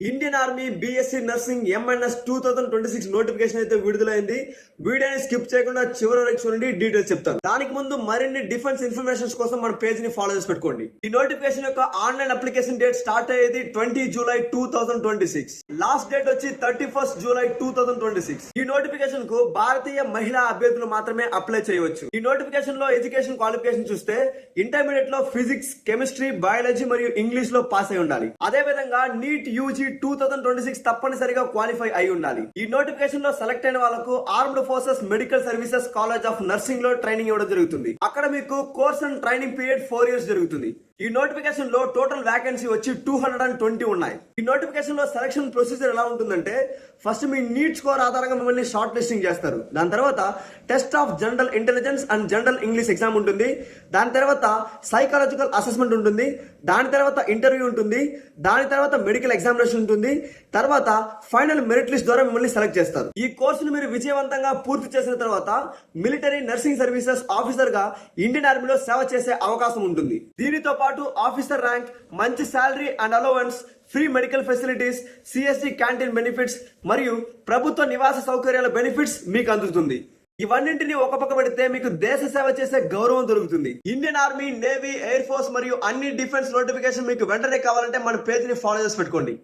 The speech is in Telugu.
Indian army BSc nursing MNS 2026 notification అయితే విడుదలైంది. వీడియోని స్కిప్ చేయకుండా చివరి వరకు చూడండి, డీటెయిల్స్ చెప్తాను. దానికి ముందు మరిన్ని డిఫెన్స్ ఇన్ఫర్మేషన్స్ కోసం మన పేజ్ ని ఫాలో చేసి పెట్టుకోండి. ఈ నోటిఫికేషన్ యొక్క ఆన్లైన్ అప్లికేషన్ డేట్ స్టార్ట్ అయ్యేది 20 జూలై 2026. లాస్ట్ డేట్ వచ్చి 31 జూలై 2026. ఈ నోటిఫికేషన్ కు భారతీయ మహిళా అభ్యర్థులు మాత్రమే అప్లై చేయవచ్చు. ఈ నోటిఫికేషన్ లో ఎడ్యుకేషన్ క్వాలిఫికేషన్ చూస్తే ఇంటర్మీడియట్ లో ఫిజిక్స్, కెమిస్ట్రీ, బయాలజీ మరియు ఇంగ్లీష్ లో పాస్ అయి ఉండాలి. అదే విధంగా నీట్ యూజీ 2026 తప్పనిసరిగా క్వాలిఫై అయి ఉండాలి. ఈ నోటిఫికేషన్ లో సెలెక్ట్ అయిన వాళ్ళకు armed forces medical services college of nursing లో ట్రైనింగ్ ఇవ్వడం జరుగుతుంది. అక్కడ మీకు course and training period 4 years జరుగుతుంది. ఈ నోటిఫికేషన్ లో టోటల్ వేకెన్సీ వచ్చి 220 ఉన్నాయి. ఈ నోటిఫికేషన్ లో సెలక్షన్ ప్రొసీజర్ ఎలా ఉంటుందంటే, ఫస్ట్ మీ నీట్ స్కోర్ ఆధారంగా మిమ్మల్ని షార్ట్ లిస్టింగ్ చేస్తారు. దాని తర్వాత test of general intelligence and general English exam ఉంటుంది. దాని తర్వాత సైకాలజికల్ అసెస్మెంట్ ఉంటుంది. దాని తర్వాత ఇంటర్వ్యూ ఉంటుంది. దాని తర్వాత మెడికల్ ఎగ్జామినేషన్ ఉంటుంది. తర్వాత ఫైనల్ మెరిట్ లిస్ట్ ద్వారా మిమ్మల్ని సెలెక్ట్ చేస్తారు. ఈ కోర్సును మీరు విజయవంతంగా పూర్తి చేసిన తర్వాత మిలిటరీ నర్సింగ్ సర్వీసెస్ ఆఫీసర్ గా ఇండియన్ ఆర్మీలో సేవ చేసే అవకాశం ఉంటుంది. దీనితో పాటు ఆఫీసర్ ర్యాంక్, మంచి salary and allowance, free medical facilities, CSC canteen benefits మరియు ప్రభుత్వ నివాస సౌకర్యాల బెనిఫిట్స్ మీకు అందుతుంది. ఇవన్నింటినీ ఒక పక్క పెడితే మీకు దేశ సేవ చేసే గౌరవం దొరుకుతుంది. Indian army, navy, air force మరియు అన్ని డిఫెన్స్ నోటిఫికేషన్ మీకు వెంటనే కావాలంటే మన పేజ్ ని ఫాలో చేసి పెట్టుకోండి.